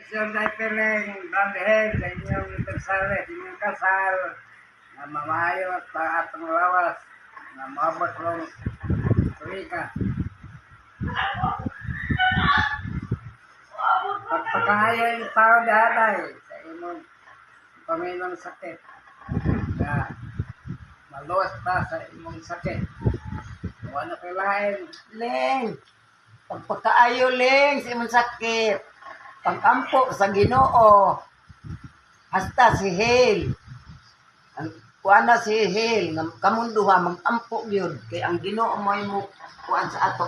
Siyang piling, dadhin, sa inyong ipagsalit, inyong kasal, na mamayo at atong lawas, na mabot kong tuwika. Pagpakayo yung tao daday sa imong Panginoong sakit. Na maluwas pa sa imong sakit. Kung ano kailain, Ling, pagpakaayo Ling sa imong sakit. Pag-ampo sa Ginoo. Hasta si Hale. Ang kuana si Hale, kamunduha mag-ampo gyud kay ang Ginoo mo imo kuan sa ato.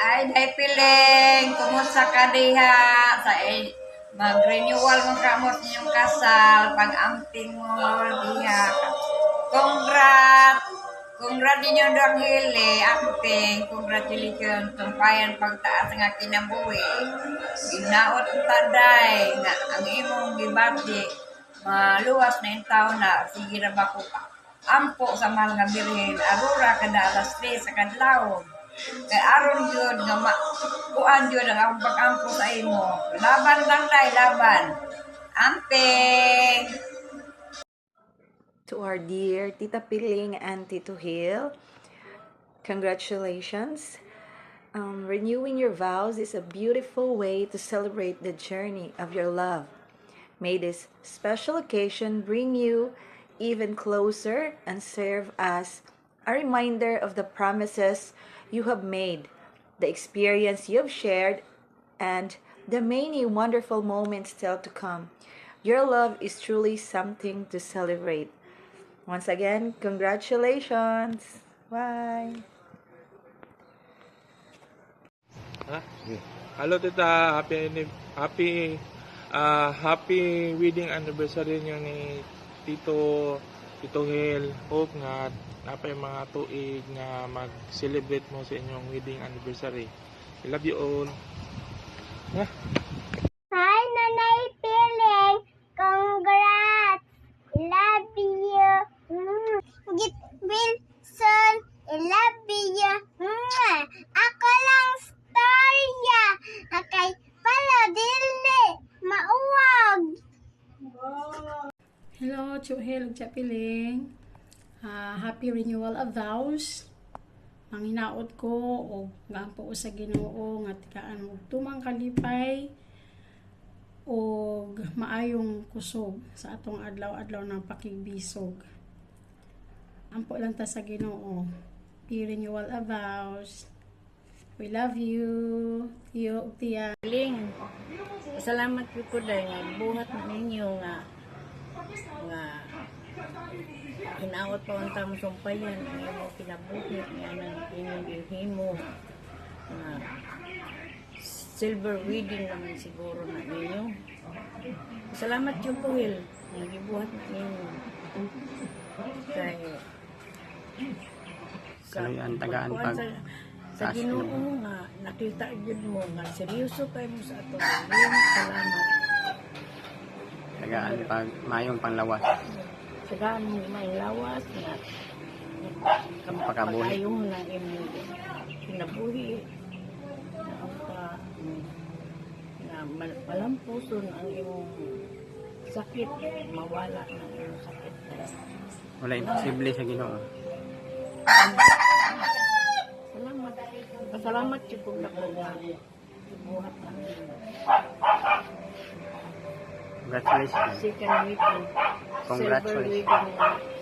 Ay, day piling, kumusta ka diha? Mag-renewal mo ka mo sa inyong kasal, pag-amping mo diha. Congrats ninyo dong hili, amping, congratulations, tumpayan pagtaas nga kinabuhi. Ginaot taday, nga ang imong gibati, maluwas na yung taon na, sige na ba ko ampo sa mga birhen, arura kada alas 3 sa kadlawon. Kay aron yun nga kuan yun ang akong pag-ampo sa imo. Laban lang day, laban. Amping! To our dear Tita Piling and Tito Hill, congratulations. Renewing your vows is a beautiful way to celebrate the journey of your love. May this special occasion bring you even closer and serve as a reminder of the promises you have made, the experience you have shared, and the many wonderful moments still to come. Your love is truly something to celebrate. Once again, congratulations! Bye! Hello tita, happy wedding anniversary niyo ni Tito Hel. Hope nga napay mga tuig nga mag-celebrate mo sa inyong wedding anniversary. I love you all. Hi, Nanay Piling! Congrats! I love you! Git Wilson! I love you! Ako lang storya! Akay pala dili! Mauwag! Hello, Chuhel, Chapiling. Happy renewal of vows. Ang hinaot ko o gampo ko sa Ginoo nga tikaan mo tumang kalipay o maayong kusog sa atong adlaw-adlaw ng pakigbisog. Ampo lang ta sa Ginoo. Happy renewal of vows. We love you. Tiyo, tiya. Piling, salamat po dahil nga buhat ninyo nga inaawat pa ang tamang sumpayan ang iyong kinabuhi nga ng inyong gihimo nga silver wedding naman siguro na ninyo. Salamat yung Will nga gibuhat na ninyo kay Kaluyan tagaan pag sa Ginoo nga nakita gyud mo nga seryoso kay mo sa ato. Salamat. tagaan pag mayong panglawas. Tagaan mo may lawas nga Pagkabuhi. pag-ayong na imong kinabuhi na malampuson ang imong sakit, mawala ng imong sakit. Wala imposible sa Ginoo. Salamat. Pasalamat yung kung nakuha. Buhat na. Congratulations. Second weekend. Congratulations.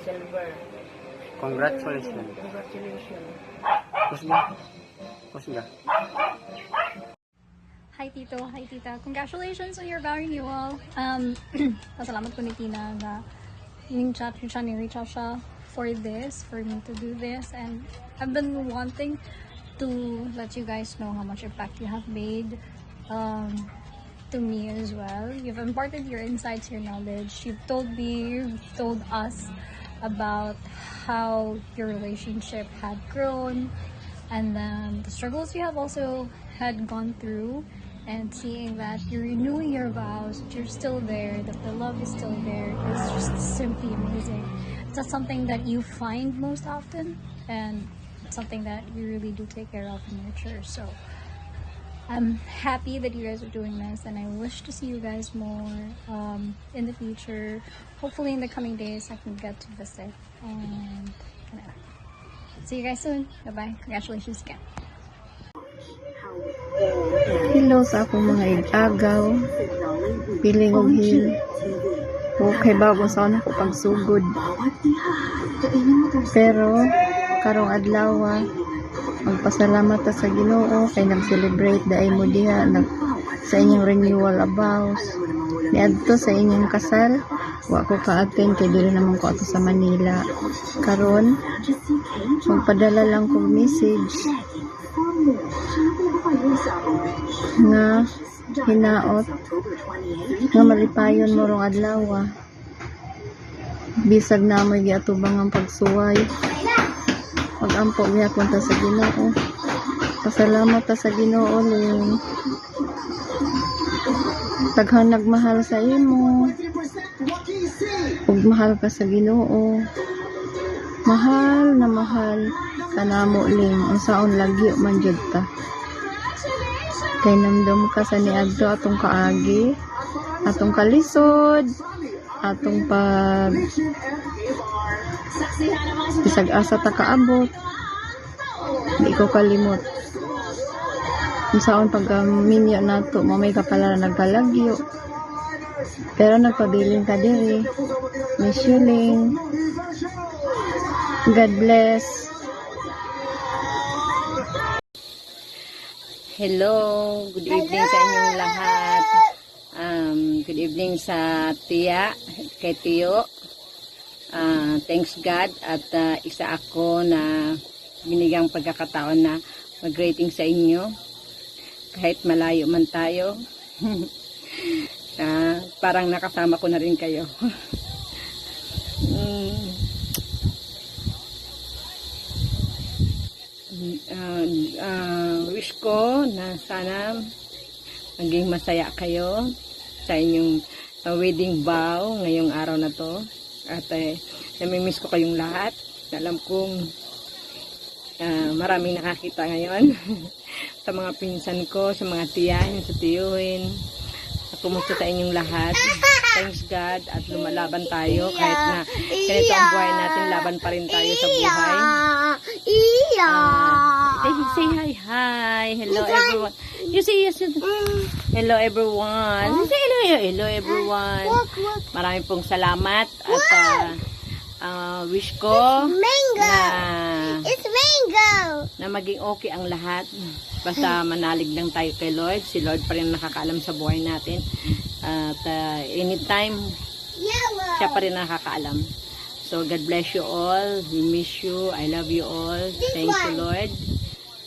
Silver. Congratulations. Congratulations. Kusga. Kusga. Hi Tito, hi Tita. Congratulations on your vow renewal. Pasalamat ko ni Tina na reach out siya for me to do this, and I've been wanting to let you guys know how much impact you have made to me as well. You've imparted your insights, your knowledge. You've told us about how your relationship had grown, and then the struggles you have also had gone through, and seeing that you're renewing your vows, that you're still there, that the love is still there, is just simply amazing. It's not something that you find most often, and it's something that you really do take care of and nurture. So I'm happy that you guys are doing this, and I wish to see you guys more in the future. Hopefully in the coming days I can get to visit, and see you guys soon. Bye-bye. Congratulations again. Hello sa akong mga igagaw, piling og hil. Okay ba kung saan ako pagsugod. Pero, karong adlaw, magpasalamat ta sa Ginoo kay nag-celebrate daay mo diha sa inyong renewal of vows. Niadto sa inyong kasal, wa ko ka-attend kay dili naman ko ato sa Manila. Karon, magpadala lang kong message nga hinaot nga malipayon mo rong adlaw. Bisag na mo'y giatubang ang pagsuway. Pag-ampo gyapon ta sa Ginoo. Pasalamat ta sa Ginoo ling. Taghang nagmahal sa imo. Ug mahal ka sa Ginoo. Mahal na mahal kanamo ling unsaon lagyo man jud ta. Kay namdom ka sa niadto atong kaagi, atong kalisod, atong pag bisag asa ta kaabot. Di ko kalimot. Unsaon pag minyo nato mo may kapala nagkalagyo. Pero nagpabiling ka diri. Miss you ling. God bless. Hello, good evening sa inyong lahat. Good evening sa tiya, kay Tiyo. Thanks God at isa ako na binigyang pagkakataon na mag-rating sa inyo. Kahit malayo man tayo. Parang nakasama ko na rin kayo. Wish ko na sana maging masaya kayo sa inyong wedding vow ngayong araw na to. At namimiss ko kayong lahat. Alam kong maraming nakakita ngayon sa mga pinsan ko, sa mga tiyahin, sa tiyuhin. Kumusta sa inyong lahat? Thanks God at lumalaban tayo kahit na ganito ang buhay natin, laban pa rin tayo sa buhay. Say hi. Hello everyone. You say yes. Hello everyone. Say hello everyone. Marami pong salamat at wish ko na maging okay ang lahat. Basta manalig lang tayo kay Lord. Si Lord pa rin nakakaalam sa buhay natin. At anytime, siya pa rin nakakaalam. So, God bless you all. We miss you. I love you all. Thank you, Lord.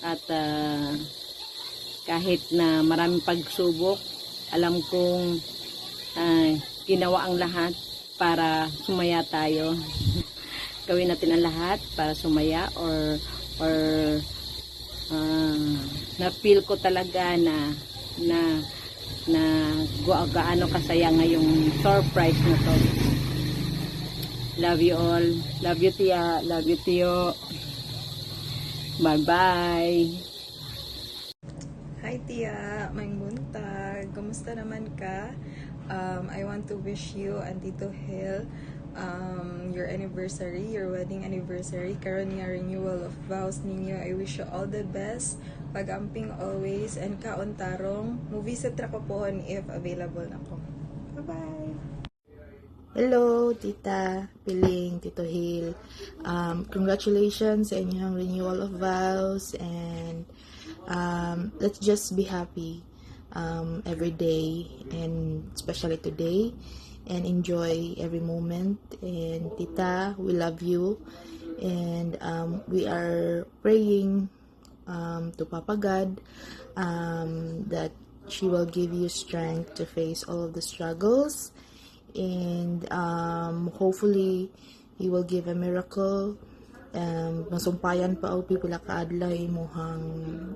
At kahit na maraming pagsubok, alam kong ginawa ang lahat para sumaya tayo. Gawin natin ang lahat para sumaya or na-feel ko talaga na gaano kasaya ngayong surprise na to. Love you all. Love you, Tia. Love you, Tiyo. Bye-bye. Hi Tia, may buntag. Kumusta naman ka? I want to wish you and Tito Hil your anniversary, your wedding anniversary, karon nga renewal of vows ninyo. I wish you all the best, pag-amping always, and kauntarong mo-visit ra ko pohon if available na ko. Bye-bye! Hello, Tita Piling, Tito Hil. Congratulations sa inyong renewal of vows, and let's just be happy every day, and especially today, and enjoy every moment. And Tita, we love you, and we are praying to Papa God that she will give you strength to face all of the struggles, and hopefully He will give a miracle. Masumpayan pa og pipila ka adlaw imuhang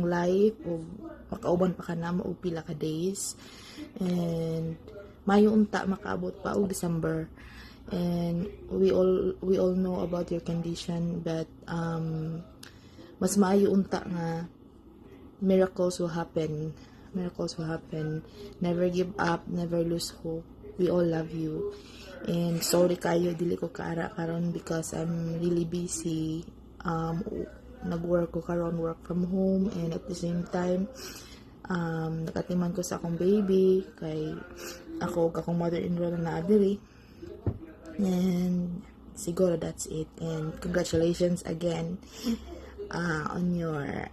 life, o makauban pa ka na o pila ka days, and mayo unta makaabot pa og December. And we all know about your condition, but mas maayo unta nga miracles will happen. Miracles will happen. Never give up, never lose hope. We all love you. And sorry kayo, dili ko kaara karon because I'm really busy. Nag-work ko karon, work from home, and at the same time, nakatiman ko sa akong baby, kay ako, akong mother-in-law na naadiri. And siguro that's it. And congratulations again on your,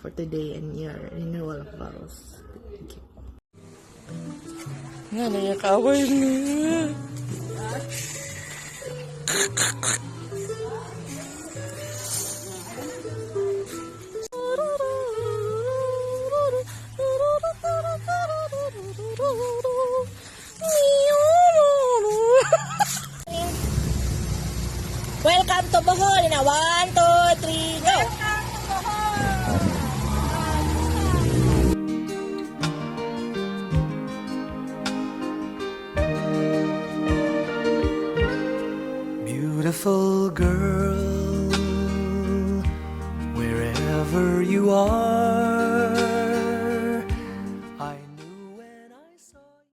for today and your renewal of vows. Thank you. Nga na kaway na. Welcome to Bohol. In a 1, 2, 3, go! Beautiful girl, wherever you are,